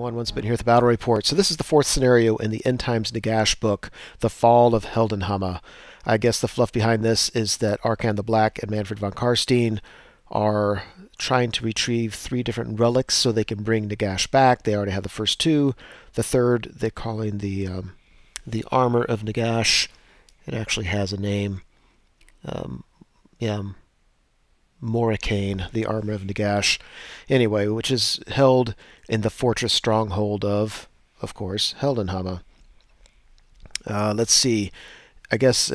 everyone. Once been here at the Battle Report. So this is the fourth scenario in the End Times Nagash book, The Fall of Heldenhammer. I guess the fluff behind this is that Arkan the Black and Manfred von Karstein are trying to retrieve 3 different relics so they can bring Nagash back. They already have the first 2. The third they're calling the Armor of Nagash. It actually has a name. Moricane, the Armor of Nagash. Anyway, which is held in the fortress stronghold of course, Heldenhammer. Let's see. I guess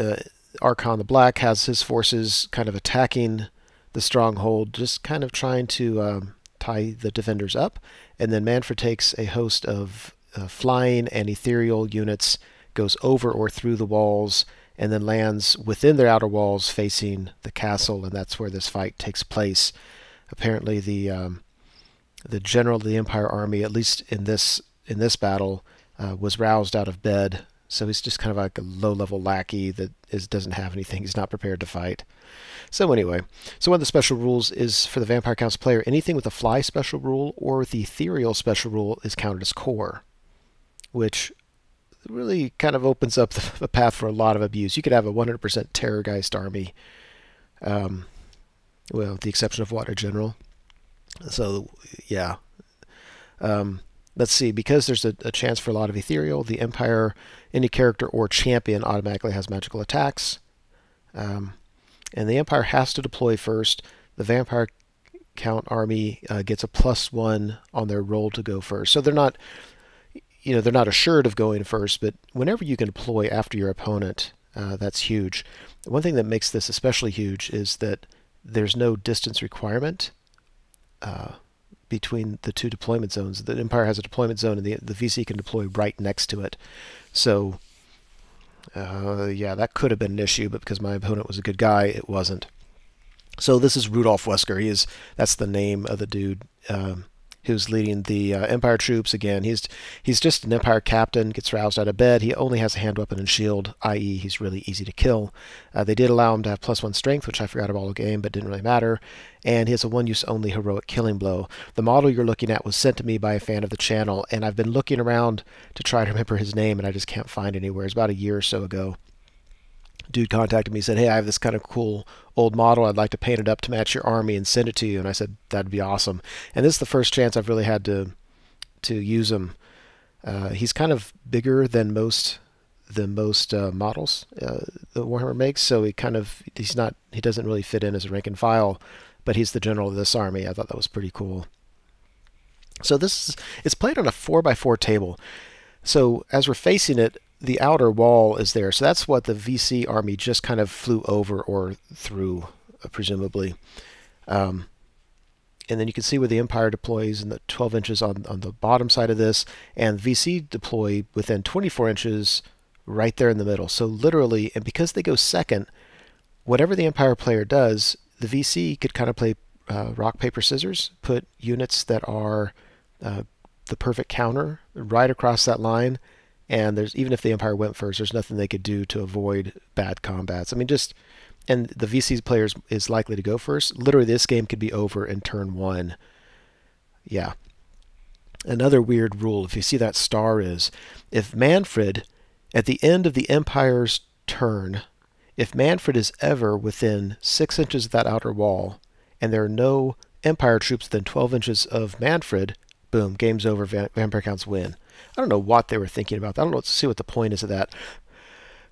Arkan the Black has his forces kind of attacking the stronghold, just kind of trying to tie the defenders up. And then Manfred takes a host of flying and ethereal units, goes over or through the walls, and then lands within their outer walls facing the castle, and that's where this fight takes place. Apparently the general of the Empire army, at least in this battle, was roused out of bed, so he's just kind of like a low-level lackey that doesn't have anything. He's not prepared to fight. So anyway, so one of the special rules is for the Vampire Council player, anything with a fly special rule or the ethereal special rule is counted as core, which really kind of opens up the path for a lot of abuse. You could have a 100% Terrorgeist army, well, with the exception of Water General. So, yeah. Let's see, because there's a chance for a lot of ethereal, the Empire, any character or champion automatically has magical attacks. And the Empire has to deploy first. The Vampire Count army gets a +1 on their roll to go first. So they're not assured of going first, but whenever you can deploy after your opponent, that's huge. One thing that makes this especially huge is that there's no distance requirement between the 2 deployment zones. The Empire has a deployment zone, and the VC can deploy right next to it. So, yeah, that could have been an issue, but because my opponent was a good guy, it wasn't. So this is Rudolf Wesker. That's the name of the dude who's leading the Empire troops. Again, he's just an Empire captain, gets roused out of bed. He only has a hand weapon and shield, i.e. he's really easy to kill. They did allow him to have +1 strength, which I forgot about all game, but didn't really matter. And he has a 1-use only heroic killing blow. The model you're looking at was sent to me by a fan of the channel, and I've been looking around to try to remember his name, and I just can't find it anywhere. It's about a year or so ago. Dude contacted me and said, hey, I have this kind of cool old model. I'd like to paint it up to match your army and send it to you. And I said, that'd be awesome. And this is the first chance I've really had to use him. He's kind of bigger than most models that Warhammer makes, so he doesn't really fit in as a rank and file, but he's the general of this army. I thought that was pretty cool. So it's played on a 4x4 table. So as we're facing it, the outer wall is there. So that's what the VC army just kind of flew over or through, presumably. And then you can see where the Empire deploys in the 12 inches on the bottom side of this, and VC deploy within 24 inches right there in the middle. So literally, and because they go second, whatever the Empire player does, the VC could kind of play rock, paper, scissors, put units that are the perfect counter right across that line, and even if the Empire went first, there's nothing they could do to avoid bad combats. I mean, and the VC player is likely to go first. Literally, this game could be over in turn 1. Yeah. Another weird rule, if you see that star, is if Manfred, at the end of the Empire's turn, if Manfred is ever within 6 inches of that outer wall, and there are no Empire troops within 12 inches of Manfred, boom, game's over, Vampire Counts win. I don't know what they were thinking about that. I don't know. Let's see what the point is of that.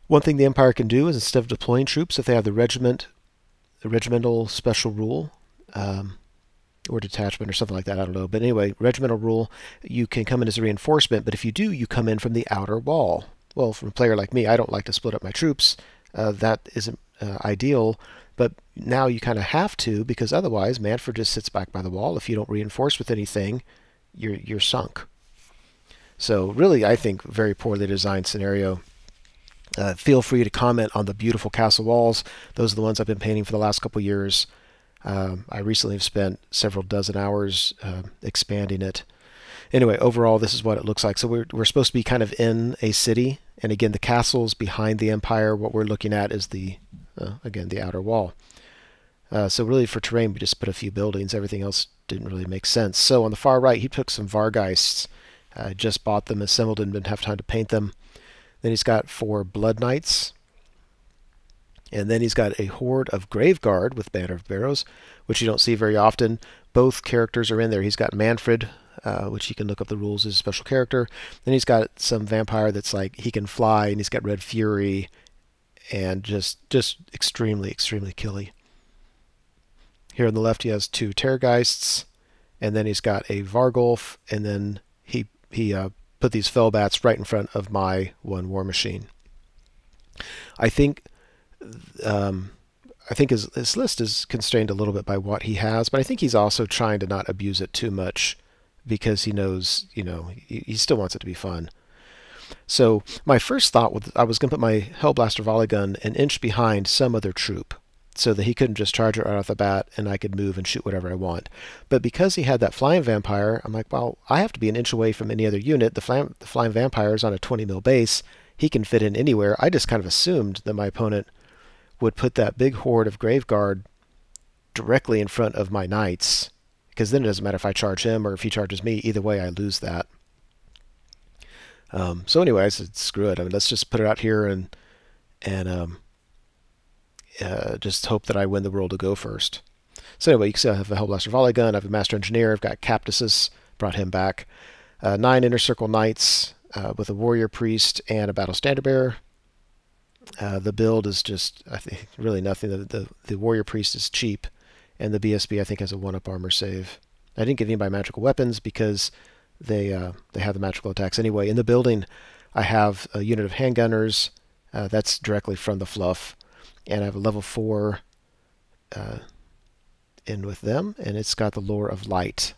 One thing the Empire can do is, instead of deploying troops, if they have the regimental special rule, or detachment or something like that, I don't know. But anyway, regimental rule, you can come in as a reinforcement, but if you do, you come in from the outer wall. Well, from a player like me, I don't like to split up my troops. That isn't ideal, but now you kind of have to, because otherwise Manfred just sits back by the wall. If you don't reinforce with anything, you're sunk. So really, I think, very poorly designed scenario. Feel free to comment on the beautiful castle walls. Those are the ones I've been painting for the last couple years. I recently have spent several dozen hours expanding it. Anyway, overall, this is what it looks like. So we're supposed to be kind of in a city, and again, the castle's behind the Empire. What we're looking at is again, the outer wall. So really, for terrain, we just put a few buildings. Everything else didn't really make sense. So on the far right, he took some Vargeists. I just bought them assembled and didn't have time to paint them. Then he's got 4 Blood Knights. And then he's got a horde of Graveguard with Banner of Barrows, which you don't see very often. Both characters are in there. He's got Manfred, which you can look up the rules as a special character. Then he's got some vampire that's like he can fly, and he's got Red Fury, and just extremely, extremely killy. Here on the left he has 2 Terrorgeists, and then he's got a Vargulf, and then he put these Fellbats right in front of my 1 War Machine. I think his list is constrained a little bit by what he has, but I think he's also trying to not abuse it too much because he knows, he still wants it to be fun. So my first thought was I was going to put my Hellblaster volley gun an inch behind some other troop so that he couldn't just charge it right off the bat and I could move and shoot whatever I want. But because he had that flying vampire, I'm like, well, I have to be an inch away from any other unit. The flying vampire is on a 20 mil base. He can fit in anywhere. I just kind of assumed that my opponent would put that big horde of Graveguard directly in front of my knights, because then it doesn't matter if I charge him or if he charges me. Either way, I lose that. So anyway, I said, screw it. I mean, let's just put it out here and just hope that I win the roll to go first. So anyway, you can see I have a Hellblaster volley gun. I have a Master Engineer. I've got Captuses. Brought him back. 9 Inner Circle Knights with a Warrior Priest and a Battle Standard Bearer. The build is just, I think, really nothing. The Warrior Priest is cheap, and the BSB, I think, has a 1-up armor save. I didn't give anybody magical weapons because they have the magical attacks anyway. In the building, I have a unit of handgunners. That's directly from the fluff. And I have a level 4 in with them, and it's got the Lore of Light.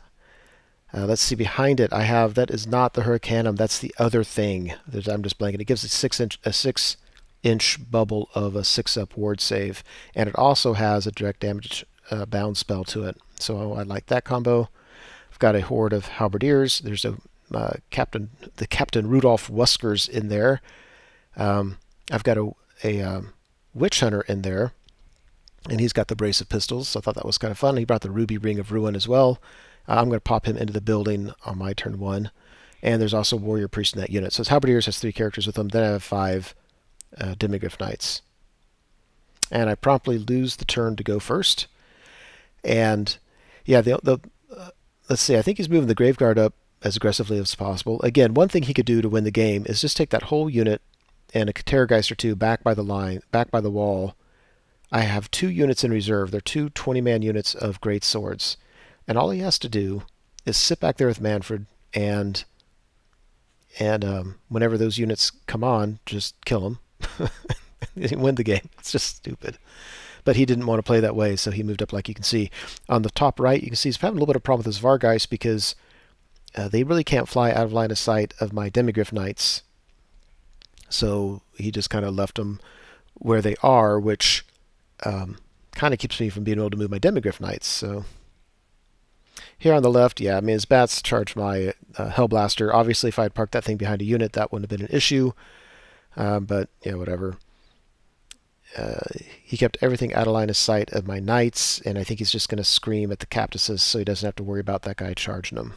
Let's see, behind it, I have, that is not the Hurricanum, that's the other thing. I'm just blanking. It gives a 6-inch bubble of a 6-up ward save, and it also has a direct damage bound spell to it. So I like that combo. I've got a horde of halberdiers. There's the Captain Rudolph Wuskers in there. I've got a Witch Hunter in there, and he's got the brace of pistols, so I thought that was kind of fun. He brought the Ruby Ring of Ruin as well. I'm going to pop him into the building on my turn 1. And there's also Warrior Priest in that unit. So his Halberdiers has 3 characters with them. Then I have 5 Demigryph Knights. And I promptly lose the turn to go first. And yeah, let's see, I think he's moving the Graveguard up as aggressively as possible. Again, one thing he could do to win the game is just take that whole unit and a Terrorgeist or 2 back by the line, back by the wall. I have 2 units in reserve. They're 2 20-man units of Great Swords. And all he has to do is sit back there with Manfred and whenever those units come on, just kill them. Win the game. It's just stupid. But he didn't want to play that way, so he moved up like you can see. On the top right, you can see he's having a little bit of problem with his Vargeist because they really can't fly out of line of sight of my Demigryph Knights. So he just kind of left them where they are, which kind of keeps me from being able to move my Demigryph Knights. So here on the left, yeah, I mean, his bats charge my Hellblaster. Obviously, if I had parked that thing behind a unit, that wouldn't have been an issue. But, yeah, whatever. He kept everything out of line of sight of my Knights, and I think he's just going to scream at the Captuses so he doesn't have to worry about that guy charging him.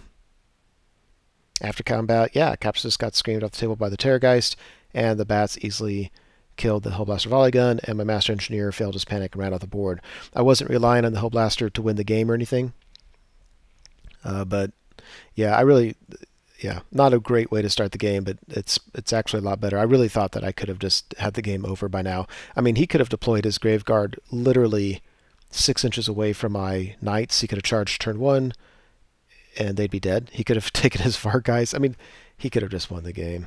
After combat, yeah, Captuses got screamed off the table by the Terrorgeist, and the bats easily killed the Hellblaster volley gun, and my Master Engineer failed his panic and ran off the board. I wasn't relying on the Hellblaster to win the game or anything. But yeah, not a great way to start the game, but it's actually a lot better. I really thought that I could have just had the game over by now. I mean, he could have deployed his Graveguard literally 6 inches away from my Knights. He could have charged turn 1, and they'd be dead. He could have taken his Vargeist. I mean, he could have just won the game.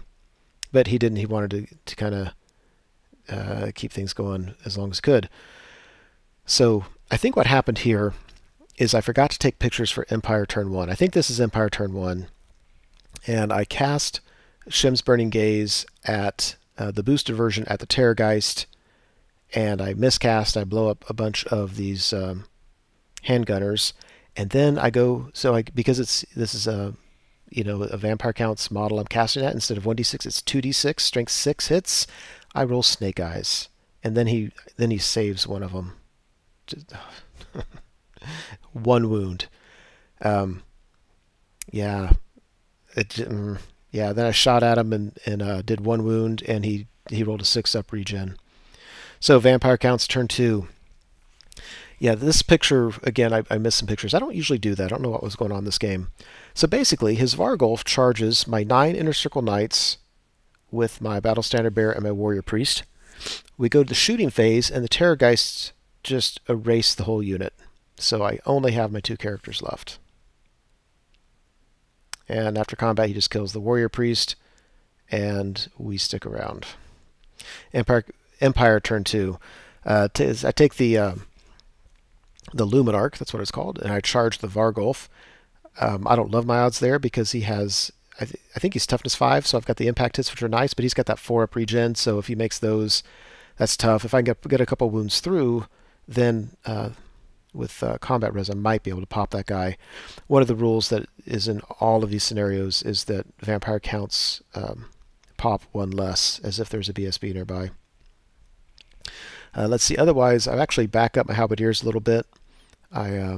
But he didn't. He wanted to kind of keep things going as long as he could. So I think what happened here is I forgot to take pictures for Empire turn 1. I think this is Empire turn 1. And I cast Shem's Burning Gaze at the boosted version at the Terrorgeist, and I miscast. I blow up a bunch of these handgunners, and then I go, because this is a vampire counts model I'm casting at, instead of 1d6 it's 2d6, strength 6 hits. I roll Snake Eyes, and then he saves one of them. Just, 1 wound. Yeah. Yeah, then I shot at him and did 1 wound, and he rolled a 6 up regen. So vampire counts turn 2. Yeah, this picture, again, I missed some pictures. I don't usually do that. I don't know what was going on in this game. So basically, his Vargolf charges my 9 Inner Circle Knights with my Battle Standard Bearer and my Warrior Priest. We go to the shooting phase, and the Terrorgeists just erase the whole unit. So I only have my 2 characters left. And after combat, he just kills the Warrior Priest, and we stick around. Empire turn 2. I take the Luminarch, that's what it's called, and I charge the Vargolf. I don't love my odds there because he has, I think he's toughness 5, so I've got the impact hits, which are nice, but he's got that 4-up regen, so if he makes those, that's tough. If I can get a couple wounds through, then with combat res, I might be able to pop that guy. One of the rules that is in all of these scenarios is that vampire counts pop 1 less, as if there's a BSB nearby. Let's see. Otherwise, I've actually backed up my halberdiers a little bit. I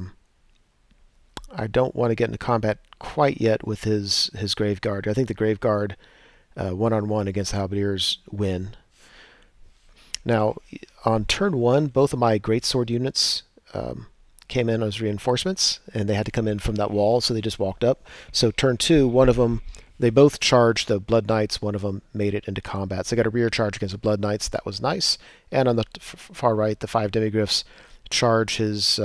don't want to get into combat quite yet with his Grave Guard. I think the Grave Guard one-on-one against the halberdiers win. Now, on turn 1, both of my greatsword units came in as reinforcements, and they had to come in from that wall, so they just walked up. So turn 2, one of them, they both charged the Blood Knights. One of them made it into combat. So I got a rear charge against the Blood Knights. That was nice. And on the far right, the 5 Demigryphs charge his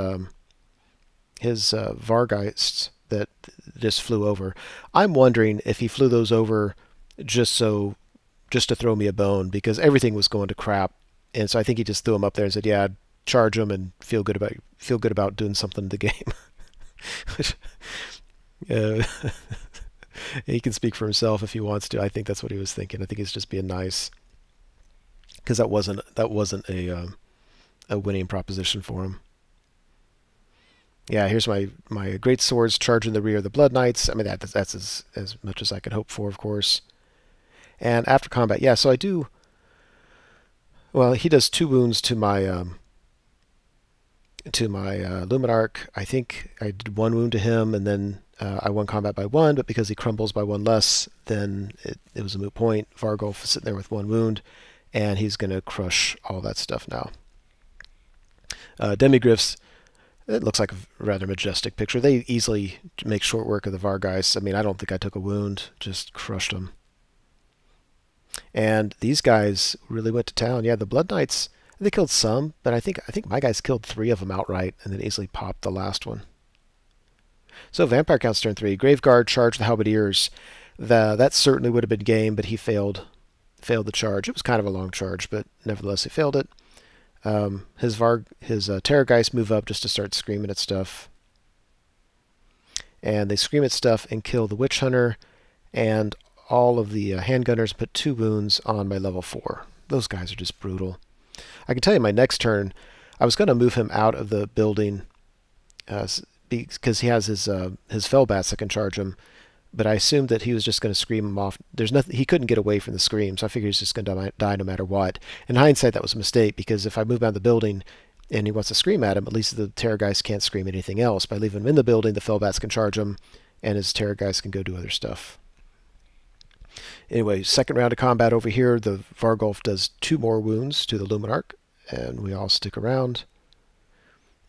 Vargeists that just flew over. I'm wondering if he flew those over just to throw me a bone, because everything was going to crap. And so I think he just threw them up there and said, "Yeah, charge them and feel good about doing something in the game." Which, he can speak for himself if he wants to. I think that's what he was thinking. I think he's just being nice, because that wasn't a winning proposition for him. Yeah, here's my great swords charging the rear of the Blood Knights. I mean, that's as much as I could hope for, of course. And after combat, yeah, so I do. Well, he does 2 wounds to my Luminarch. I think I did 1 wound to him, and then I won combat by 1, but because he crumbles by 1 less, then it was a moot point. Vargolf is sitting there with 1 wound, and he's going to crush all that stuff now. Demigryphs, it looks like a rather majestic picture. They easily make short work of the Vargeists. I mean, I don't think I took a wound, just crushed them. And these guys really went to town. Yeah, the Blood Knights, they killed some, but I think my guys killed 3 of them outright, and then easily popped the last one. So vampire counts turn 3. Graveguard charged the halberdiers. That certainly would have been game, but he failed the charge. It was kind of a long charge, but nevertheless he failed it. His Terrorgeist move up just to start screaming at stuff. And they scream at stuff and kill the Witch Hunter, and all of the handgunners put 2 wounds on my level 4. Those guys are just brutal. I can tell you my next turn, I was going to move him out of the building because he has his Fellbats that can charge him, but I assumed that he was just going to scream him off. There's nothing, he couldn't get away from the scream, so I figured he's just going to die no matter what. In hindsight, that was a mistake, because if I move out of the building and he wants to scream at him, at least the Terrorgeist can't scream anything else. By leaving him in the building, the Fellbats can charge him, and his Terrorgeist can go do other stuff. Anyway, second round of combat over here. The Vargolf does 2 more wounds to the Luminarch, and we all stick around.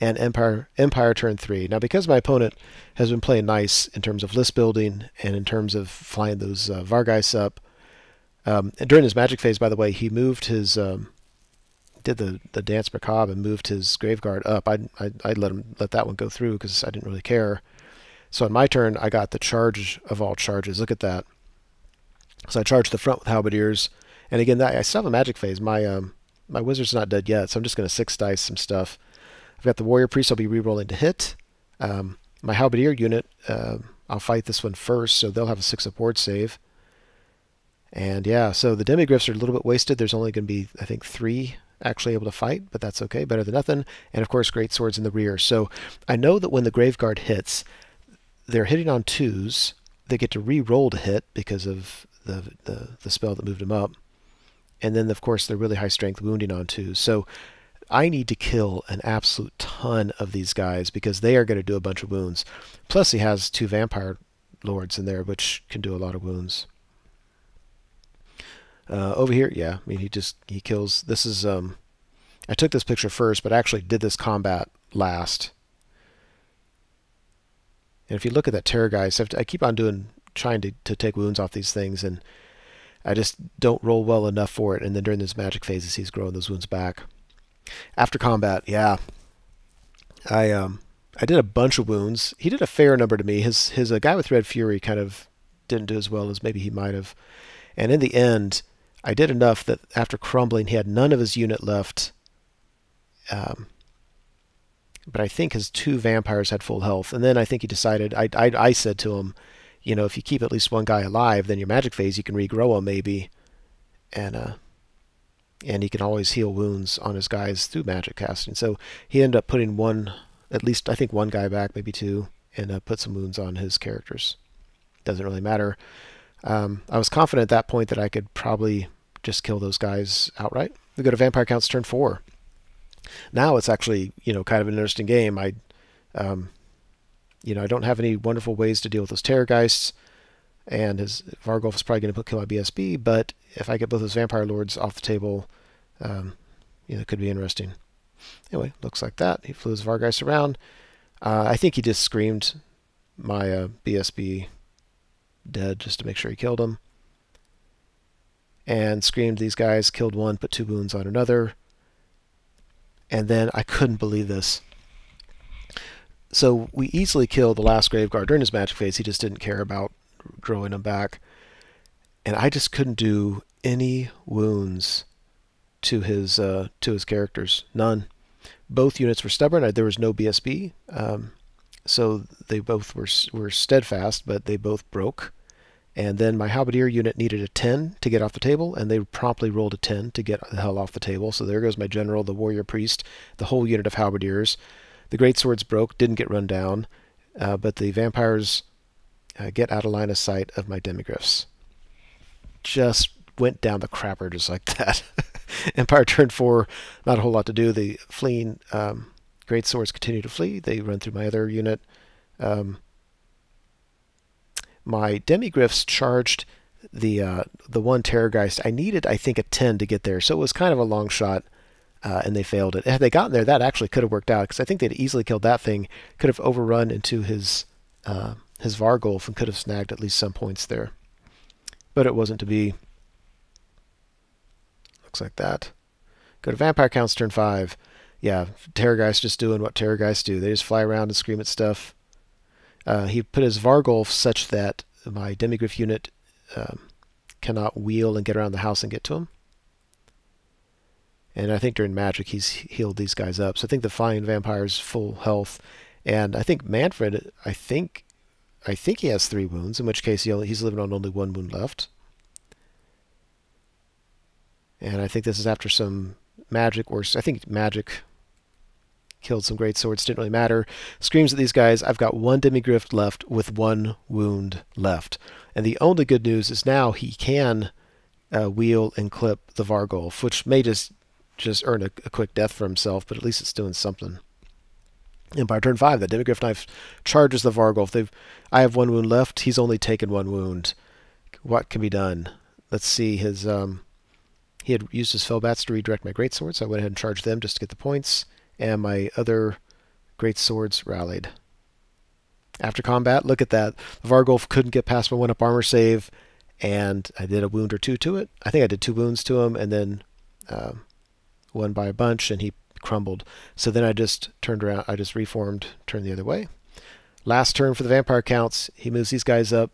And Empire turn 3. Now, because my opponent has been playing nice in terms of list building and in terms of flying those Vargeists up, during his magic phase, by the way, he moved his did the Dance Macabre and moved his Graveguard up. I'd let that one go through because I didn't really care. So on my turn, I got the charge of all charges. Look at that. So I charged the front with halberdiers, and again, I still have a magic phase. My wizard's not dead yet, so I'm just going to 6 dice some stuff. I've got the Warrior Priest I'll be re-rolling to hit. My halberdier unit, I'll fight this one first, so they'll have a 6 support save. And yeah, so the Demigryphs are a little bit wasted. There's only going to be, I think, 3 actually able to fight, but that's okay, better than nothing. And of course, great swords in the rear. So I know that when the Graveguard hits, they're hitting on 2s. They get to re-roll to hit because of the spell that moved him up. And then, of course, they're really high strength wounding on 2s. So I need to kill an absolute ton of these guys because they are going to do a bunch of wounds. Plus, he has 2 Vampire Lords in there, which can do a lot of wounds. Over here, yeah, I mean, he kills. This is, I took this picture first, but actually did this combat last. And if you look at that Terrorgeist, I keep on trying to take wounds off these things, and I just don't roll well enough for it. And then during those magic phases, he's growing those wounds back. After combat, yeah, I did a bunch of wounds. He did a fair number to me. His guy with Red Fury kind of didn't do as well as maybe he might have. And in the end, I did enough that after crumbling, he had none of his unit left. But I think his 2 vampires had full health. And then I think he decided, I said to him, you know, if you keep at least one guy alive, then your magic phase, you can regrow him maybe. And he can always heal wounds on his guys through magic casting. So he ended up putting at least I think one guy back, maybe 2, and put some wounds on his characters. Doesn't really matter. I was confident at that point that I could probably just kill those guys outright. We go to Vampire Counts turn 4. Now it's actually, you know, kind of an interesting game. I don't have any wonderful ways to deal with those Terrorgeists, and his Vargolf is probably going to kill my BSB, but if I get both those Vampire Lords off the table, it could be interesting. Anyway, looks like that. He flew his Vargeist around. I think he just screamed my BSB dead just to make sure he killed him. And screamed these guys, killed one, put 2 wounds on another. And then I couldn't believe this. So we easily killed the last Graveguard during his magic phase. He just didn't care about growing him back. And I just couldn't do any wounds to his characters. None. Both units were stubborn. There was no BSB. So they both were steadfast, but they both broke. And then my Halberdier unit needed a 10 to get off the table, and they promptly rolled a 10 to get the hell off the table. So there goes my general, the warrior priest, the whole unit of Halberdiers. The great swords broke, didn't get run down, but the vampires get out of line of sight of my demigryphs. Just went down the crapper just like that. Empire turn 4, not a whole lot to do. The fleeing great swords continue to flee. They run through my other unit. My demigryphs charged the one Terrorgeist. I needed, I think, a 10 to get there, so it was kind of a long shot, and they failed it. Had they gotten there, that actually could have worked out, because I think they'd easily killed that thing, could have overrun into his Vargolf and could have snagged at least some points there. But it wasn't to be. Looks like that. Go to Vampire Counts turn 5. Yeah, Terrorgeist just doing what Terrorgeists do. They just fly around and scream at stuff. He put his Vargolf such that my demigryph unit cannot wheel and get around the house and get to him. And I think during magic he's healed these guys up. So I think the flying vampire's full health. And I think Manfred, I think he has 3 wounds, in which case he's living on only 1 wound left. And I think this is after some magic, or I think magic killed some great swords, didn't really matter. Screams at these guys. I've got 1 demigryph left with 1 wound left. And the only good news is now he can wheel and clip the Vargolf, which may just earn a quick death for himself, but at least it's doing something. Empire turn 5, the demigryph knife charges the Vargolf. I have 1 wound left. He's only taken 1 wound. What can be done? Let's see. He had used his Fellbats to redirect my greatswords, so I went ahead and charged them just to get the points. And my other great swords rallied. After combat, look at that. The Vargolf couldn't get past my 1-up armor save, and I did a wound or 2 to it. I think I did 2 wounds to him, and then 1 by a bunch, and he crumbled. So then I just turned around. I just reformed, turned the other way. Last turn for the Vampire Counts. He moves these guys up.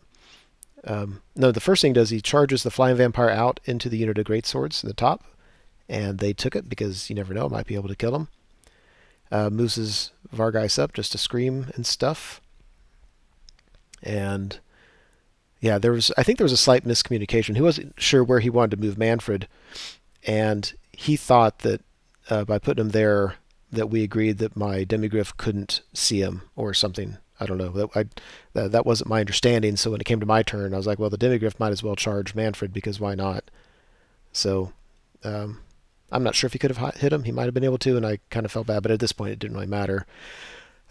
No, the first thing he does, he charges the flying vampire out into the unit of great swords in the top, and they took it because you never know, might be able to kill him. Moves his Vargeist up just to scream and stuff. And yeah, I think there was a slight miscommunication. He wasn't sure where he wanted to move Manfred, and he thought that by putting him there that we agreed that my demigryph couldn't see him or something. I don't know. That wasn't my understanding, so when it came to my turn, I was like, well, the demigryph might as well charge Manfred, because why not? So I'm not sure if he could have hit him. He might have been able to, and I kind of felt bad, but at this point it didn't really matter.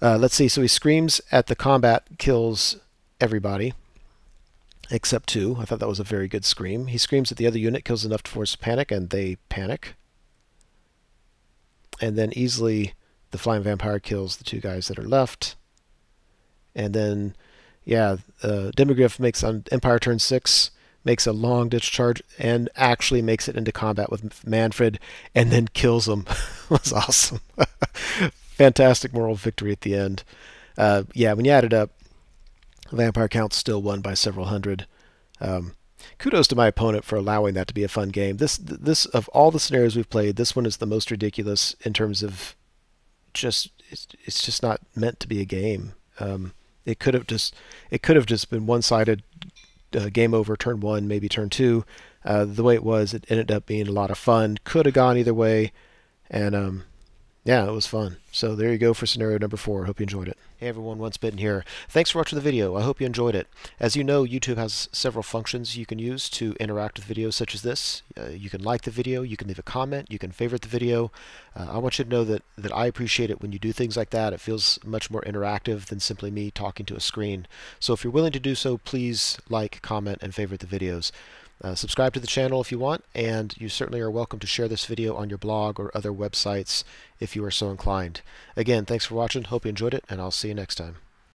Let's see. So he screams at the combat, kills everybody. except 2. I thought that was a very good scream. He screams at the other unit, kills enough to force panic, and they panic. And then easily the flying vampire kills the 2 guys that are left. And then, yeah, Demigryph makes on Empire turn 6, makes a long ditch charge and actually makes it into combat with Manfred and then kills him. It was awesome. Fantastic moral victory at the end. Yeah, when you add it up, Vampire Count still won by several hundred. Kudos to my opponent for allowing that to be a fun game. This of all the scenarios we've played, this one is the most ridiculous in terms of just it's just not meant to be a game. It could have just been one-sided, game over, turn 1, maybe turn 2. The way it was, it ended up being a lot of fun. Could have gone either way, and yeah, it was fun. So there you go for scenario number 4. Hope you enjoyed it. Hey everyone, Once Bitten here. Thanks for watching the video. I hope you enjoyed it. As you know, YouTube has several functions you can use to interact with videos such as this. You can like the video, you can leave a comment, you can favorite the video. I want you to know that I appreciate it when you do things like that. It feels much more interactive than simply me talking to a screen. So if you're willing to do so, please like, comment, and favorite the videos. Subscribe to the channel if you want, and you certainly are welcome to share this video on your blog or other websites if you are so inclined. Again, thanks for watching, hope you enjoyed it, and I'll see you next time.